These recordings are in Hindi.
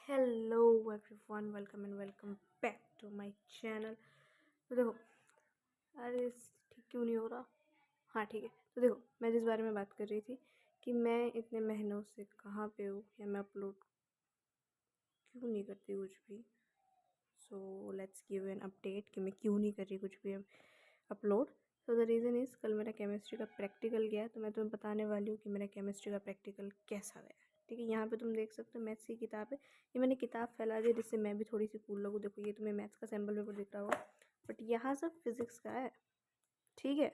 Hello everyone, welcome and welcome back to my channel. तो देखो, अरे ठीक क्यों नहीं हो रहा? हाँ ठीक है। तो देखो, मैं जिस बारे में बात कर रही थी कि मैं इतने महीनों से कहाँ पे हूँ या मैं अपलोड क्यों नहीं करती कुछ भी। So let's give an update कि मैं क्यों नहीं कर रही कुछ भी upload. So the reason is, कल मेरा केमिस्ट्री का प्रैक्टिकल गया, तो मैं तुम्हें बताने वाली हूँ कि मेरा केमिस्ट्री का प्रैक्टिकल कैसा गया। ठीक है, यहाँ पे तुम देख सकते हो मैथ्स की किताब है। ये मैंने किताब फैला दी जिससे मैं भी थोड़ी सी कूल लगूँ। देखो, ये तुम्हें मैथ्स का सैम्पल पेपर दिख रहा होगा, बट यहाँ सब फिज़िक्स का है। ठीक है,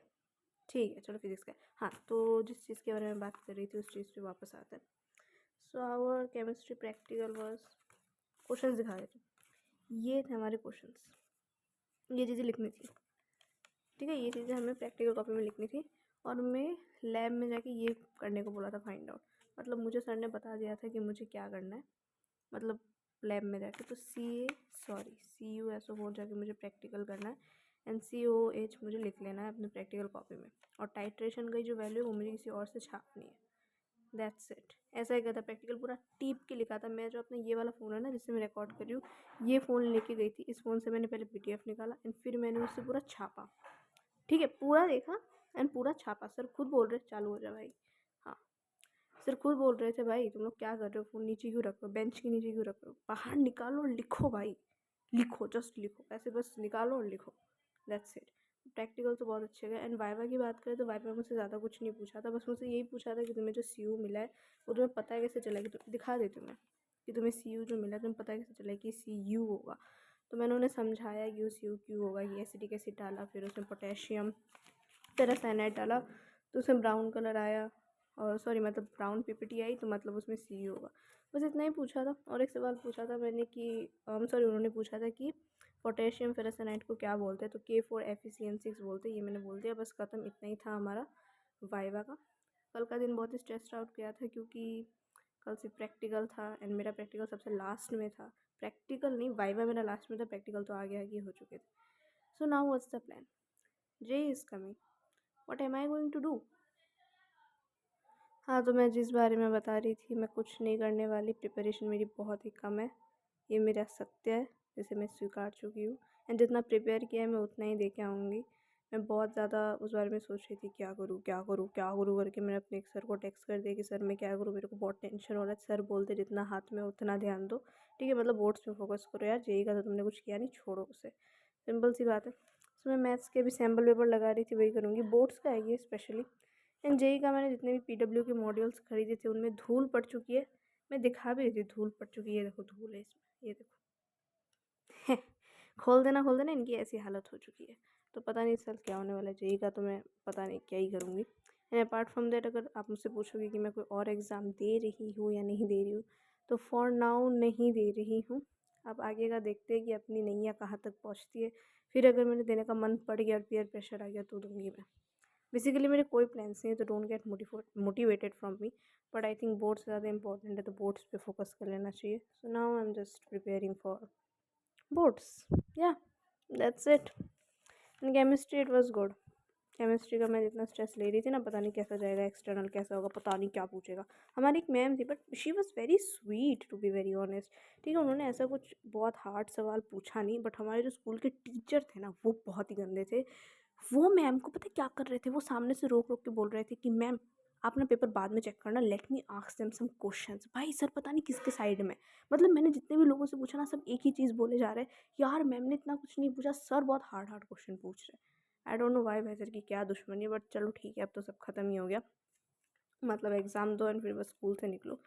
ठीक है, चलो फिज़िक्स का है। हाँ, तो जिस चीज़ के बारे में बात कर रही थी उस चीज़ पे वापस आते हैं। So our chemistry practical was, question दिखा देते, ये थे हमारे क्वेश्चंस। ये चीज़ें लिखनी थी। ठीक है, ये चीज़ें हमें प्रैक्टिकल कॉपी में लिखनी थी और हमें लैब में जाके ये करने को बोला था, फाइंड आउट। मतलब मुझे सर ने बता दिया था कि मुझे क्या करना है, मतलब लैब में जाके। तो CuSO4 जाके मुझे प्रैक्टिकल करना है एंड COOH मुझे लिख लेना है अपने प्रैक्टिकल कॉपी में। और टाइट्रेशन की जो वैल्यू है वो मुझे किसी और से छापनी है। That's it. ऐसा ही किया था, प्रैक्टिकल पूरा टीप के लिखा था। मैं जो अपना ये वाला फ़ोन है ना जिससे मैं रिकॉर्ड कर रही हूँ, ये फ़ोन लेके गई थी। इस फ़ोन से मैंने पहले PDF निकाला एंड फिर मैंने उससे पूरा छापा। ठीक है, पूरा देखा एंड पूरा छापा। सर खुद बोल रहे चालू हो जा भाई। हाँ, सर खुद बोल रहे थे, भाई तुम लोग क्या कर रहे हो, फ़ोन नीचे क्यों रख रहे हो, बेंच के नीचे क्यों रख रहे हो, बाहर निकालो और लिखो भाई, लिखो, जस्ट लिखो, ऐसे बस निकालो और लिखो। That's it. प्रैक्टिकल तो बहुत अच्छे गए। एंड वाइवा की बात करें तो वाइवा में मुझसे ज़्यादा कुछ नहीं पूछा था, बस मुझसे यही पूछा था कि तुम्हें जो CU मिला है वो तुम्हें पता है कैसे चला, कि दिखा देती हूँ मैं कि तुम्हें CU जो मिला है तुम्हें पता है कैसे चला कि CU होगा। तो मैंने उन्हें समझाया कि वो CU क्यों होगा, कि एसिडिक एसिड डाला, फिर उसमें पोटेशियम पैरासाइनाइड डाला तो उसमें ब्राउन कलर आया, और सॉरी मतलब ब्राउन PPT आई, तो मतलब उसमें CU होगा। बस इतना ही पूछा था। और एक सवाल पूछा था मैंने कि सॉरी उन्होंने पूछा था कि पोटेशियम फेरासाइनाइड को क्या बोलते हैं, तो K4FeCN6 बोलते हैं। ये मैंने बोल दिया, बस ख़त्म। इतना ही था हमारा वाइवा का। कल का दिन बहुत ही स्ट्रेस्ड आउट गया था क्योंकि कल से प्रैक्टिकल था एंड मेरा प्रैक्टिकल सबसे लास्ट में था। प्रैक्टिकल नहीं, वाइवा मेरा लास्ट में था, प्रैक्टिकल तो आगे आगे हो चुके थे। So now what's the plan? J is coming, what am I going to do? हाँ, तो मैं जिस बारे में बता रही थी, मैं कुछ नहीं करने वाली। प्रिपरेशन मेरी बहुत ही कम है, ये मेरा सत्य है जिसे मैं स्वीकार चुकी हूँ। एंड जितना प्रिपेयर किया है मैं उतना ही दे के आऊँगी। मैं बहुत ज़्यादा उस बारे में सोच रही थी क्या करूँ क्या करूँ क्या करूँ करके। मैंने अपने एक सर को टेक्स्ट कर दिया कि सर मैं क्या करूँ, मेरे को बहुत टेंशन हो रहा है। सर बोलते जितना हाथ में उतना ध्यान दो। ठीक है, मतलब बोर्ड्स पे फोकस करो यार, जेई का तो तुमने कुछ किया नहीं, छोड़ो उसे, सिंपल सी बात है। सो मैं मैथ्स के भी सैम्पल पेपर लगा रही थी, वही करूँगी। बोर्ड्स का है ये स्पेशली। एंड जेई का मैंने जितने भी PW के मॉड्यूल्स खरीदे थे उनमें धूल पड़ चुकी है। मैं दिखा भी रही थी, धूल पड़ चुकी है, देखो धूल है इसमें, ये देखो। खोल देना इनकी ऐसी हालत हो चुकी है। तो पता नहीं सर क्या होने वाला है जेई का, तो मैं पता नहीं क्या ही करूँगी। एंड अपार्ट फ्रॉम दैट, अगर आप मुझसे पूछोगे कि मैं कोई और एग्ज़ाम दे रही हूँ या नहीं दे रही हूँ, तो फॉर नाउ नहीं दे रही हूँ। अब आगे का देखते हैं कि अपनी नैया कहाँ तक पहुँचती है। फिर अगर मेरे देने का मन पड़ गया और पीयर प्रेशर आ गया तो दूँगी मैं। बेसिकली मेरे कोई प्लान्स नहीं है, तो don't get motivated from me. But I think boards ज़्यादा इंपॉर्टेंट है, तो बोर्ड्स पे फोकस कर लेना चाहिए। So now I am just preparing for boards. Yeah, that's it. In chemistry it was good. Chemistry का मैं जितना स्ट्रेस ले रही थी ना, पता नहीं कैसा जाएगा, एक्सटर्नल कैसा होगा, पता नहीं क्या पूछेगा। हमारी एक मैम थी, but she was very sweet to be very honest. ठीक है, उन्होंने ऐसा कुछ बहुत हार्ड सवाल पूछा नहीं, बट हमारे जो स्कूल के टीचर थे ना वो बहुत ही गंदे थे। वो मैम को पता है क्या कर रहे थे, वो सामने से रोक रोक के बोल रहे थे कि मैम आप ना पेपर बाद में चेक करना, let me ask them some questions. भाई सर पता नहीं किसके साइड में, मतलब मैंने जितने भी लोगों से पूछा ना, सब एक ही चीज़ बोले जा रहे हैं, यार मैम ने इतना कुछ नहीं पूछा, सर बहुत हार्ड हार्ड क्वेश्चन पूछ रहे हैं। आई डोंट नो वाई भाई सर की क्या दुश्मनी है, बट चलो ठीक है, अब तो सब खत्म ही हो गया। मतलब एग्ज़ाम दो एंड फिर बस स्कूल से निकलो।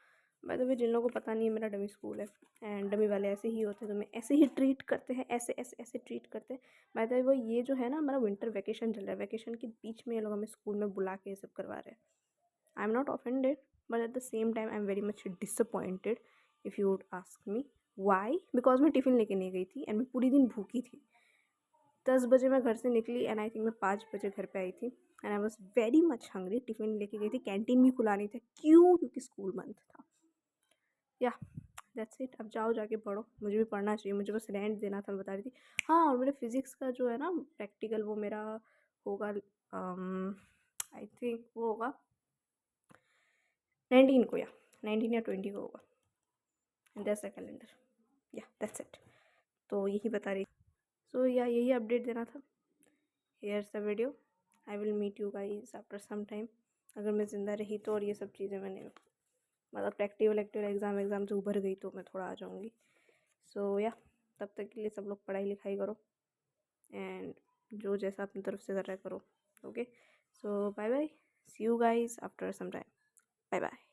बाय द वे, जिन लोगों को पता नहीं है, मेरा डमी स्कूल है एंड डमी वाले ऐसे ही होते हैं, तो मैं ऐसे ही ट्रीट करते हैं, ऐसे ऐसे ऐसे ट्रीट करते हैं। बाय द वे, वो ये जो है ना, हमारा विंटर वैकेशन चल रहा है, वैकेशन के बीच में ये लोग हमें स्कूल में बुला के ये सब करवा रहे हैं। I am not offended, but at the same time I am very much disappointed if you would ask me why. Because मैं टिफ़िन लेके नहीं गई थी एंड मैं पूरी दिन भूखी थी। 10 बजे मैं घर से निकली एंड आई थिंक मैं 5 बजे घर पे आई थी and I was very much hungry. Tiffin लेके गई थी, कैंटीन भी खुला नहीं था, क्यों? क्योंकि स्कूल बंद था। या, दैट्स इट। अब जाओ जाके पढ़ो, मुझे भी पढ़ना चाहिए, मुझे बस रेंट देना था, मैं बता रही थी। हाँ, और मेरे फिज़िक्स का जो है ना प्रैक्टिकल, वो मेरा होगा, आई थिंक वो होगा 19 को, या 19 या 20 को होगा। एंड दैट्स द कैलेंडर, या दैट्स इट। तो यही बता रही, सो या यही अपडेट देना था। Here's the video, I will meet you guys after some time, अगर मैं ज़िंदा रही तो, और ये सब चीज़ें मैंने मतलब प्रैक्टिकल एग्ज़ाम से उभर गई तो मैं थोड़ा आ जाऊँगी। सो या तब तक के लिए सब लोग पढ़ाई लिखाई करो एंड जो जैसा अपनी तरफ से कर रहा है करो। Okay, so bye bye, see you guys after some time, bye bye.